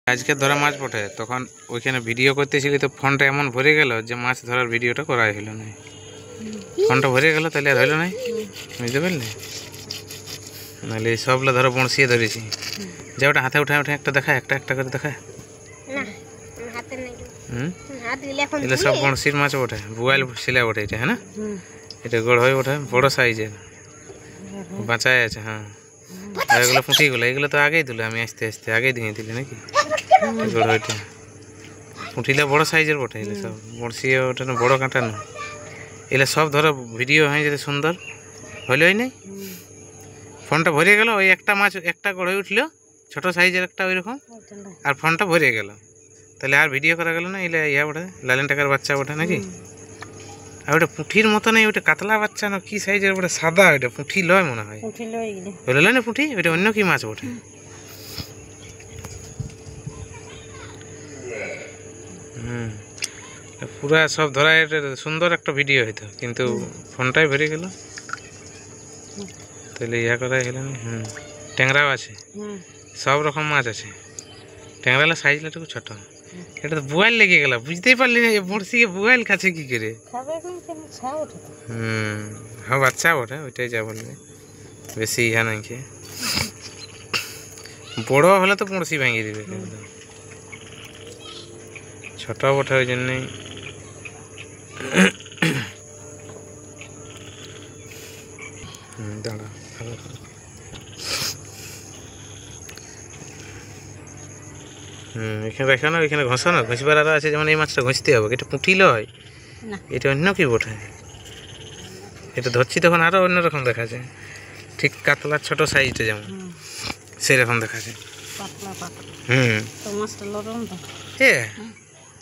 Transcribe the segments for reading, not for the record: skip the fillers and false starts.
আজকে ধরা মাছ পড়ে তখন ওইখানে ভিডিও করতেছিলি তো ফোনটা এমন ভরে গেল যে মাছ ধরার ভিডিওটা করাই হলো না। ফোনটা ভরে গেল তাহলে আর হইলো নাই, বুঝতে পারলি? নাহলে সবগুলো ধরো বড়শিয়ে ধরেছি, যে ওটা হাতে উঠে উঠে একটা দেখা, একটা একটা করে দেখা। এগুলো সব বড়শির মাছ ওঠে, বুয়াইল শিলা ওঠে এটা, হ্যাঁ না? এটা গোড় হয়ে ওঠে, বড় সাইজের বাঁচাই আছে। হ্যাঁ, আর এগুলো পুঁটিগুলো, এগুলো তো আগেই দিল, আমি আস্তে আস্তে আগেই দিয়ে দিলি নাকি? গোড় হইটা পুঁটিলে বড় সাইজের বটে, এগুলো সব বড়শিয়ে ওঠে না, বড় কাঁটা না। এগুলো সব ধরো ভিডিও হয়ে যেতে সুন্দর হইলে হয় নাই। ফোনটা ভরে গেল, ওই একটা মাছ একটা গড়ে উঠলো ছোট সাইজের একটা ওই রকম, আর ফোনটা ভরে গেল, তাহলে আর ভিডিও করা গেল না। এগুলো ইয়া ওঠে, লালেন টাকার বাচ্চা ওঠে নাকি? আর ওটা পুঁঠির মতো নেই, ওটা কাতলা বাচ্চা না কি সাইজের, ওটা সাদা, ওটা পুঁঠি লয় মনে হয়, ওইটা লয় না পুঁঠি, ওইটা অন্য কি মাছ ওঠে। পুরা সব ধরা সুন্দর একটা ভিডিও হইতো, কিন্তু ফোনটাই ভরে গেল, তাহলে ইয়া করাই হলো না। ট্যাংরাও আছে, সব রকম মাছ আছে। ট্যাংরালা সাইজটা একটু ছোট, এটা তো বুয়াইল লেগে গেল, বুঝতেই পারলি না বড়শিকে বুয়াইল খাচ্ছে কি করে। হ্যাঁ, বাচ্চা ওঠে, ওইটাই যা বলবে, বেশি ইহা নাই কি। বড় হলে তো বড়শি ভাঙিয়ে দিবে, কিন্তু ছোট ওঠে ওই জন্যই। দাঁড়া, এখানে দেখো না, ওইখানে ঘষা না, ঘষবার আরও আছে, যেমন এই মাছটা ঘষতে হবে, এটা পুঁটি লয়, এটা অন্য কি বটে। এটা ধরছি তখন আরও অন্যরকম দেখা যায়, ঠিক কাতলার ছোট সাইজটা যেমন সেরকম দেখা যায়।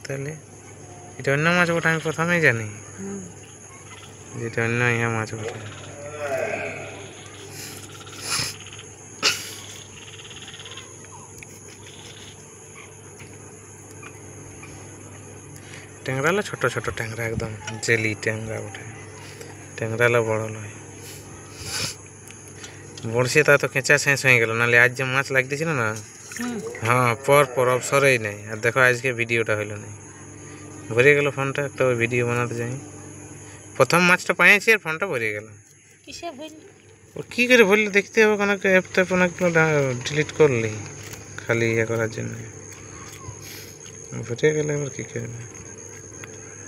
তাহলে এটা অন্য মাছ বটে, আমি প্রথমেই জানি যেটা অন্য ইহা মাছ বটে। ট্যাংরালা ছোট ছোট ট্যাংরা, একদম জেলি ট্যাংরা ওঠে, ট্যাংরালা বড় নয়। বড়শি তা তো কেঁচা শেষ হয়ে গেল, নাহলে আজ যে মাছ লাগতেছিল না, হ্যাঁ পর অবসরেই নেই। আর দেখো আজকে ভিডিওটা হইলো না, ভরে গেল ফোনটা, একটা ভিডিও বানাতে যাই, প্রথম মাছটা পাইছি আর ফোনটা ভরে গেল। ও কী করে ভরলে দেখতে হবে, কোনো অ্যাপটা কোনো ডিলিট করলি খালি ইয়ে করার জন্য, ভরে গেলে এবার কী করবে,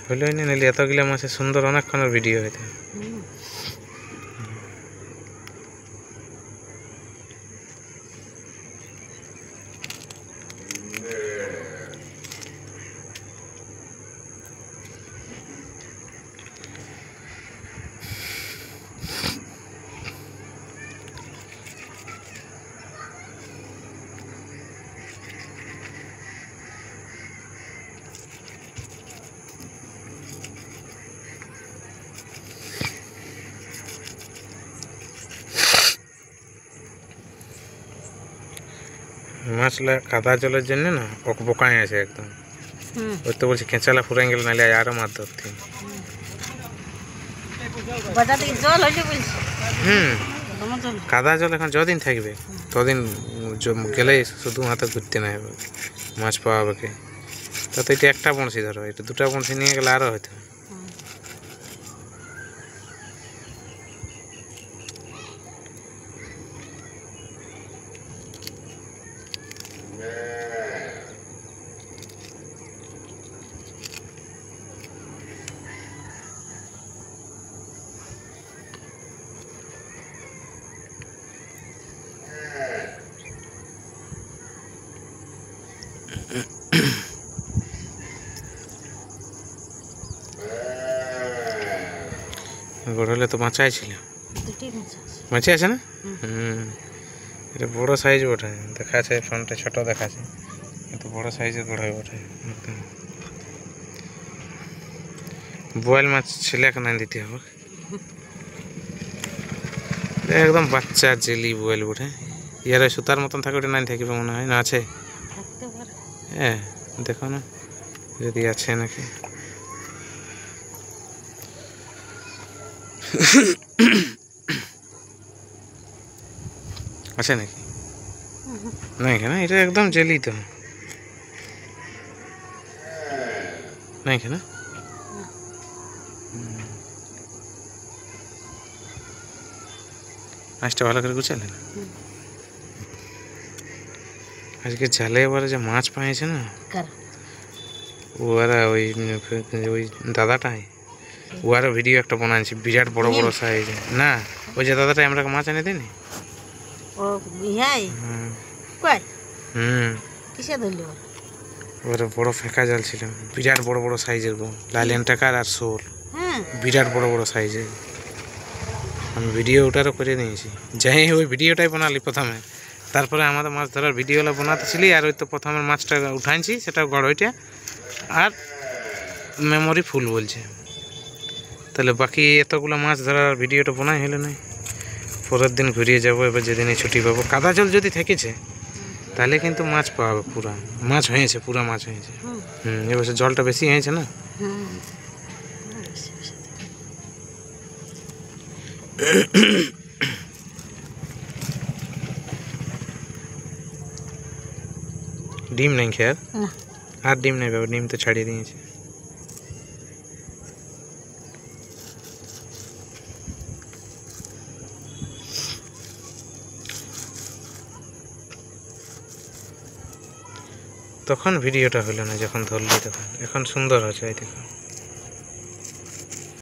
হইলই না। নাহলে এতগুলো মাছের সুন্দর অনেকক্ষণের ভিডিও হইতে। মাছলা কাদা জলের জন্য না বোকায় আছে একদম, ওই তো বলছি খেঁচালা ফুরাই গেল, নাহলে আরো মাছ ধরতে। কাদা জল এখন যদিন থাকবে তদিন গেলেই শুধু হাতে ঘুরতে না হবে, মাছ পাওয়া হবে। তো এটা একটা বড়শি ধরো, এটা দুটা বড়শি নিয়ে গেলে আরো হয়তো। গড়লে তো মাছাই ছিল, মাছি আছে না? এটা বড় সাইজ ওঠে, দেখা আছে ফোনটা ছোট দেখাচ্ছে, কিন্তু বড় সাইজের গড়াই ওঠে। বোয়াল মাছ ছেলেকে না দিতে হবে, একদম বাচ্চা জেলি বোয়াল ওঠে, ইয়ার সুতার মতন থাকে, ওটা নাই থাকবে মনে হয়, না আছে? হ্যাঁ দেখো না যদি আছে নাকি। আছে নাকি? না এখানে এটা একদম জেলি তো। নাই কেন মাছটা ভালো করে গুছালেন আজকে জালে এবারে যে মাছ পাইছে না ওরা ওই ওই দাদাটাই ওরা ভিডিও একটা বানাইছে বিরাট বড় বড় সাইজ না ওই যে দাদাটাই আমরা মাছ এনে দেয়নি ও ইহাই কই কিসে ধরলো ওরা বড় ফেঁকা জাল ছিল বিরাট বড় বড় সাইজের গো লালিয়ান টাকার আর শোল বিরাট বড় বড় সাইজের আমি ভিডিও ওটারও করে নিয়েছি যাই ওই ভিডিওটাই বানালি প্রথমে তারপরে আমাদের মাছ ধরার ভিডিওটা বানাতেছিলি আর ওই তো প্রথমে মাছটা উঠাইছি সেটা গড়ইটা আর মেমোরি ফুল বলছে তাহলে বাকি এতগুলো মাছ ধরার ভিডিওটা বানাই হলো না পরের দিন ঘুরিয়ে যাবো এবার যেদিনই ছুটি পাবো কাদা জল যদি থেকেছে তাহলে কিন্তু মাছ পাওয়া পুরা মাছ হয়েছে পুরা মাছ হয়েছে এবার জলটা বেশি হয়েছে না ডিম নাই খেয়ার আর ডিম নাই বাবা ডিম তো ছাড়িয়ে দিয়েছে তখন ভিডিওটা হলো না যখন ধরলি তখন এখন সুন্দর আছে এই দেখো